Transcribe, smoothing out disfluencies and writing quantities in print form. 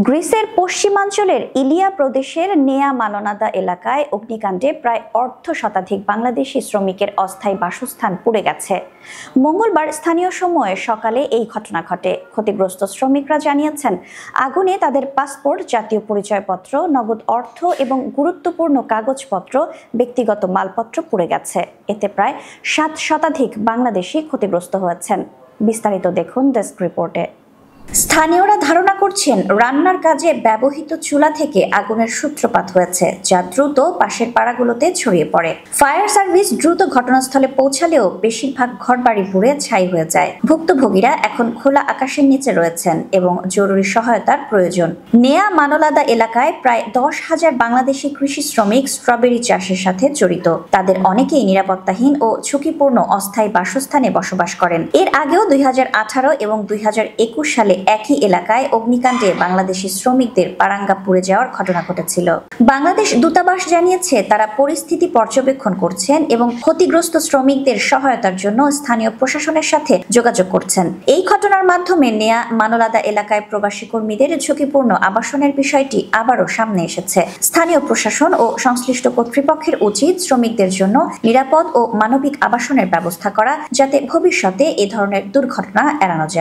গ্রিসের পশ্চিমাঞ্চলের ইলিয়া প্রদেশের নেয়া মাননাদা এলাকায় অগ্নিকাণ্ডে প্রায় অর্ধশতাধিক বাংলাদেশি শ্রমিকের অস্থায়ী বাসস্থান পুড়ে গেছে। মঙ্গলবার স্থানীয় সময়ে সকালে এই ঘটনা ঘটে। ক্ষতিগ্রস্ত শ্রমিকরা জানিয়েছেন, আগুনে তাদের পাসপোর্ট, জাতীয় পরিচয়পত্র, নগদ অর্থ এবং গুরুত্বপূর্ণ কাগজপত্র, ব্যক্তিগত মালপত্র পুড়ে গেছে। এতে প্রায় 7 শতাধিক বাংলাদেশি ক্ষতিগ্রস্ত হয়েছেন। বিস্তারিত দেখুন ডেস্ক রিপোর্টে। স্থানীয়রা ধারণা করছেন, রান্নার কাজে ব্যবহৃত চুলা থেকে আগুনের সূত্রপাত হয়েছে, যা দ্রুত পাশের পাড়াগুলোতে ছড়িয়ে পড়ে। ফায়ার সার্ভিস দ্রুত ঘটনাস্থলে পৌঁছালেও বেশিরভাগ ঘরবাড়ি পুড়ে ছাই হয়ে যায়। ভুক্তভোগীরা এখন খোলা আকাশের নিচে রয়েছেন এবং জরুরি সহায়তার প্রয়োজন। নেয়া মানলাদা এলাকায় প্রায় 10,000 বাংলাদেশি কৃষি শ্রমিক স্ট্রবেরি চাষের সাথে জড়িত। তাদের অনেকেই নিরাপত্তাহীন ও ঝুঁকিপূর্ণ অস্থায়ী বাসস্থানে বসবাস করেন। এর আগেও 2018 এবং 2021 সালে একই এলাকায় অগ্নিকাণ্ডে বাংলাদেশি শ্রমিকদের পারাঙ্গা পুড়ে যাওয়ার ঘটনা ঘটেছিল। বাংলাদেশ দূতাবাস জানিয়েছে, তারা পরিস্থিতি পর্যবেক্ষণ করছেন এবং ক্ষতিগ্রস্ত শ্রমিকদের সহায়তার জন্য স্থানীয় প্রশাসনের সাথে যোগাযোগ করছেন। এই ঘটনার মাধ্যমে নেয়া মানলাদা এলাকায় প্রবাসী কর্মীদের ঝুঁকিপূর্ণ আবাসনের বিষয়টি আবারও সামনে এসেছে। স্থানীয় প্রশাসন ও সংশ্লিষ্ট কর্তৃপক্ষের উচিত শ্রমিকদের জন্য নিরাপদ ও মানবিক আবাসনের ব্যবস্থা করা, যাতে ভবিষ্যতে এ ধরনের দুর্ঘটনা এড়ানো যায়।